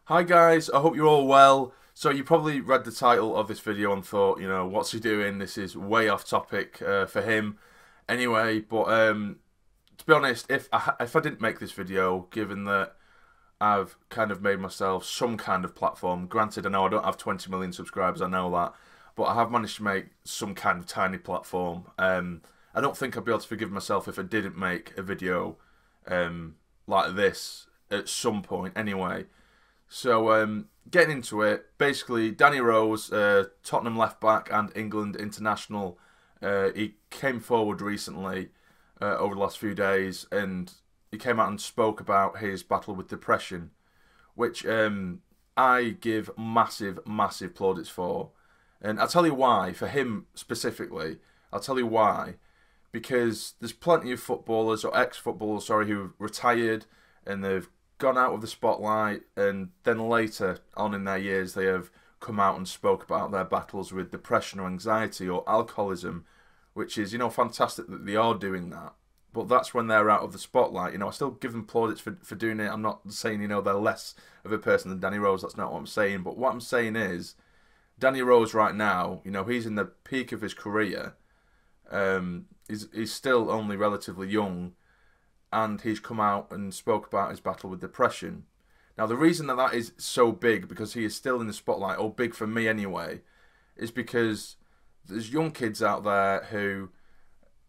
Hi guys, I hope you're all well. So you probably read the title of this video and thought, what's he doing? This is way off topic for him. Anyway, but to be honest, if I didn't make this video, given that I've kind of made myself some kind of platform, granted I know I don't have 20 million subscribers, I know that, but I have managed to make some kind of tiny platform. I don't think I'd be able to forgive myself if I didn't make a video like this at some point anyway. So, getting into it, basically, Danny Rose, Tottenham left back and England international, he came forward recently over the last few days, and he came out and spoke about his battle with depression, which I give massive, massive plaudits for. And I'll tell you why, for him specifically, I'll tell you why. Because there's plenty of footballers, or ex-footballers, sorry, who've retired and they've gone out of the spotlight, and then later on in their years they have come out and spoke about their battles with depression or anxiety or alcoholism, which is, fantastic that they are doing that. But that's when they're out of the spotlight. I still give them plaudits for doing it. I'm not saying, they're less of a person than Danny Rose. That's not what I'm saying. But what I'm saying is, Danny Rose right now, he's in the peak of his career. He's still only relatively young, and he's come out and spoke about his battle with depression. Now, the reason that is so big, because he is still in the spotlight, or big for me anyway, is because there's young kids out there who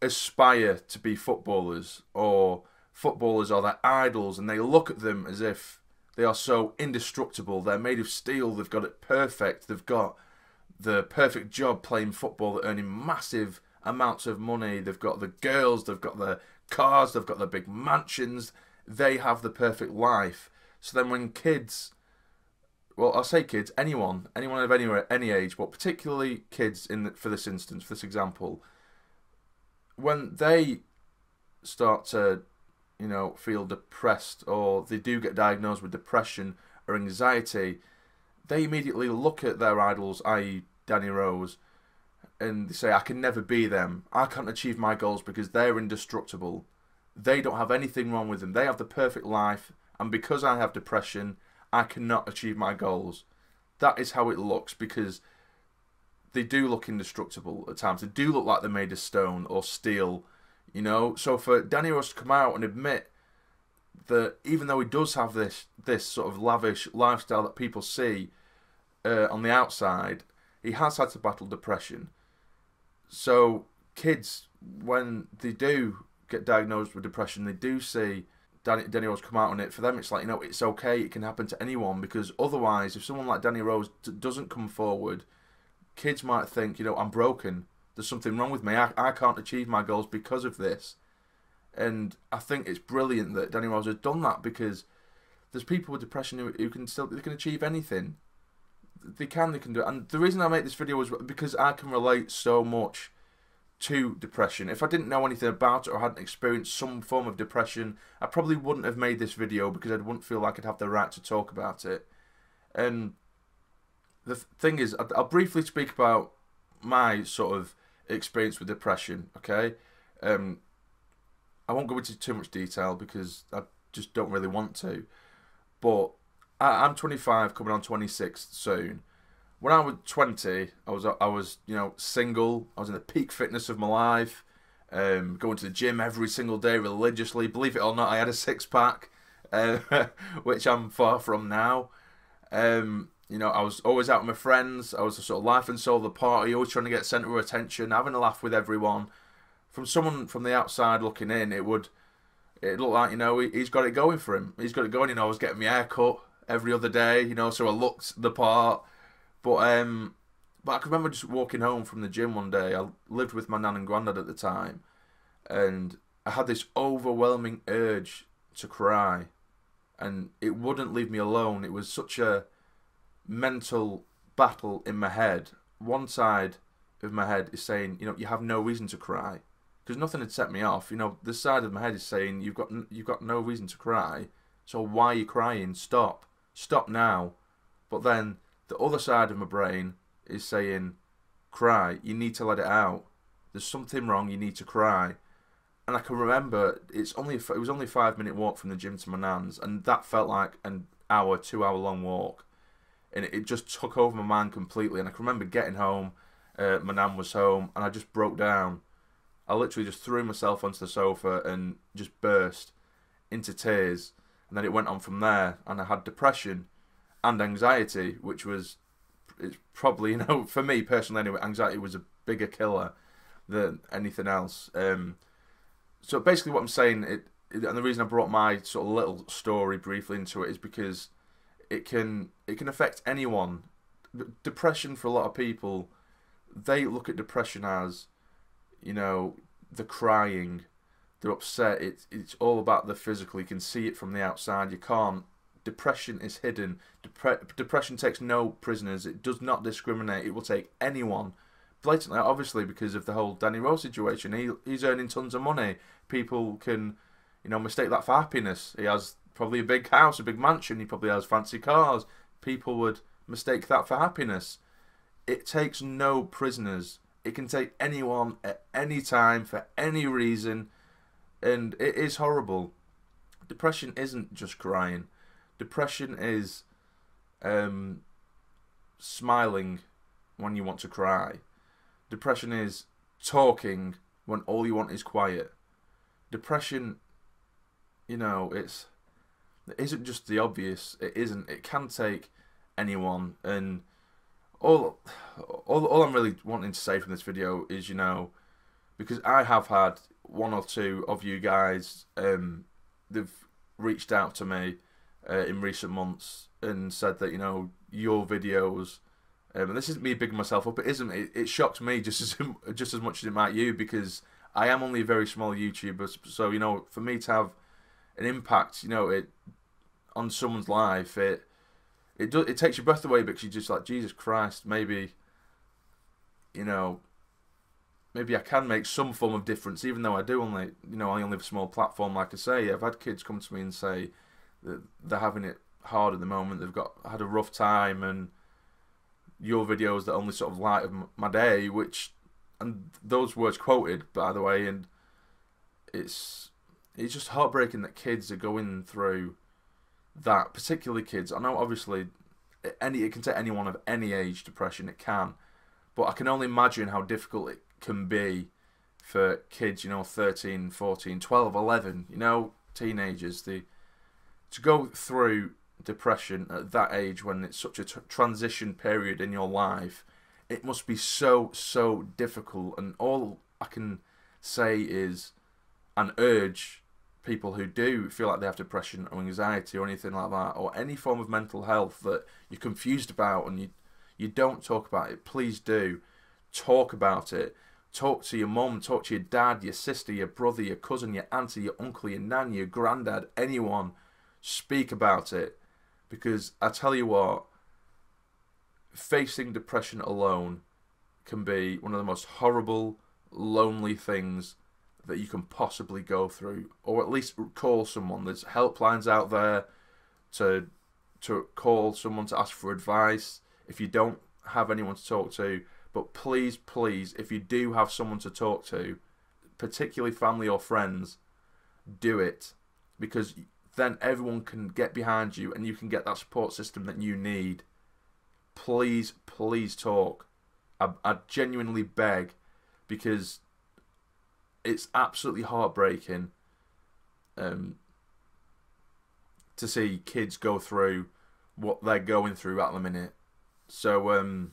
aspire to be footballers, or footballers are their idols, and they look at them as if they are so indestructible. They're made of steel, they've got it perfect, they've got the perfect job playing football, they're earning massive amounts of money, they've got the girls, they've got the cars, they've got the big mansions, they have the perfect life. So then when kids, well, I'll say kids, anyone of any age, but particularly kids for this instance, for this example, when they start to, feel depressed, or they do get diagnosed with depression or anxiety, they immediately look at their idols, i.e. Danny Rose, and they say, I can never be them. I can't achieve my goals because they're indestructible. They don't have anything wrong with them. They have the perfect life, and because I have depression, I cannot achieve my goals. That is how it looks, because they do look indestructible at times. They do look like they're made of stone or steel, So for Danny Rose to come out and admit that even though he does have this sort of lavish lifestyle that people see on the outside, he has had to battle depression. So kids, when they do get diagnosed with depression, they do see Danny Rose come out on it. For them, it's like, it's okay. It can happen to anyone, because otherwise, if someone like Danny Rose doesn't come forward, kids might think, I'm broken. There's something wrong with me. I can't achieve my goals because of this. And I think it's brilliant that Danny Rose has done that, because there's people with depression who can achieve anything. They can do it. And the reason I make this video was because I can relate so much to depression. If I didn't know anything about it, or hadn't experienced some form of depression, I probably wouldn't have made this video, because I wouldn't feel like I'd have the right to talk about it. And the thing is, I'll briefly speak about my sort of experience with depression, okay? I won't go into too much detail because I just don't really want to. But I'm 25, coming on 26 soon. When I was 20, I was single. I was in the peak fitness of my life, going to the gym every single day religiously. Believe it or not, I had a six-pack, which I'm far from now. I was always out with my friends. I was the sort of life and soul of the party, always trying to get centre of attention, having a laugh with everyone. From someone from the outside looking in, it looked like, he's got it going for him. He's got it going. I was getting my hair cut every other day, so I looked the part. But I can remember just walking home from the gym one day. I lived with my nan and granddad at the time, and I had this overwhelming urge to cry, and it wouldn't leave me alone. It was such a mental battle in my head. One side of my head is saying, you have no reason to cry, because nothing had set me off. The side of my head is saying, you've got no reason to cry, so why are you crying? Stop now. But then the other side of my brain is saying, cry, you need to let it out. There's something wrong, you need to cry. And I can remember, it was only a 5-minute walk from the gym to my nan's, and that felt like hour, 2 hour long walk, and it just took over my mind completely. And I can remember getting home, my nan was home, and I just broke down. I literally just threw myself onto the sofa and just burst into tears, and then it went on from there. And I had depression and anxiety, which was, it's probably, you know, for me personally anyway, anxiety was a bigger killer than anything else. So basically what I'm saying, and the reason I brought my sort of little story briefly into it is because it can affect anyone. Depression, for a lot of people, they look at depression as, you know, the crying, they're upset. It's all about the physical. You can see it from the outside. You can't. Depression is hidden. Depression takes no prisoners. It does not discriminate. It will take anyone. Blatantly, obviously, because of the whole Danny Rose situation. He's earning tons of money. People can, you know, mistake that for happiness. He has probably a big house, a big mansion. He probably has fancy cars. People would mistake that for happiness. It takes no prisoners. It can take anyone at any time for any reason, and it is horrible. Depression isn't just crying. Depression is smiling when you want to cry. Depression is talking when all you want is quiet. Depression, you know, it isn't just the obvious. It isn't. It can take anyone. And all I'm really wanting to say from this video is, you know, because I have had one or two of you guys, they've reached out to me in recent months and said that, you know, your videos, and this isn't me bigging myself up, it shocked me just as much as it might you, because I am only a very small YouTuber. So, you know, for me to have an impact, you know, on someone's life, it takes your breath away, because you're just like, Jesus Christ, maybe, you know, maybe I can make some form of difference, even though I only have a small platform. Like I say, I've had kids come to me and say that they're having it hard at the moment. They've had a rough time, and your videos that only sort of lighten my day, and those words quoted, by the way, and it's just heartbreaking that kids are going through that, particularly kids. I know obviously it can take anyone of any age, depression, it can, but I can only imagine how difficult it can be for kids, you know, 13, 14, 12, 11, you know, teenagers, to go through depression at that age, when it's such a transition period in your life. It must be so difficult. And all I can say is, and urge people who do feel like they have depression or anxiety or anything like that, or any form of mental health that you're confused about and you don't talk about it, please do talk about it. Talk to your mum, talk to your dad, your sister, your brother, your cousin, your auntie, your uncle, your nan, your granddad, anyone. Speak about it, because I tell you what, facing depression alone can be one of the most horrible, lonely things that you can possibly go through. Or at least call someone. There's helplines out there to call someone to ask for advice if you don't have anyone to talk to. But please, if you do have someone to talk to, particularly family or friends, do it, because then everyone can get behind you and you can get that support system that you need. Please talk. I genuinely beg, because it's absolutely heartbreaking to see kids go through what they're going through at the minute. So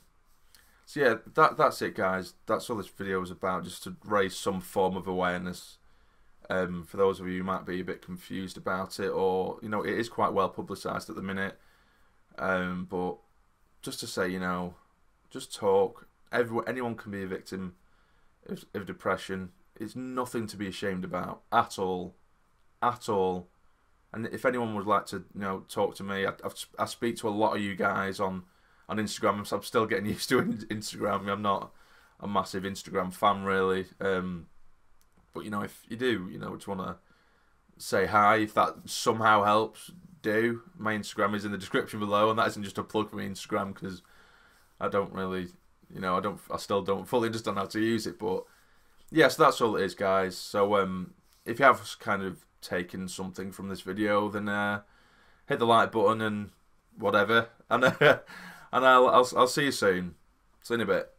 yeah, that's it, guys. That's all this video is about, just to raise some form of awareness. For those of you who might be a bit confused about it, or, you know, it is quite well publicised at the minute. But just to say, you know, just talk. Anyone can be a victim of depression. It's nothing to be ashamed about at all. And if anyone would like to, you know, talk to me, I speak to a lot of you guys on Instagram. So I'm still getting used to Instagram. I'm not a massive Instagram fan, really. But, you know, if you do, you know, just want to say hi, if that somehow helps, do. My Instagram is in the description below, and that isn't just a plug for my Instagram, because I don't really, you know, I still don't fully understand how to use it. But yeah, so that's all it is, guys. So if you have kind of taken something from this video, then hit the like button and whatever. And and I'll see you soon. See you in a bit.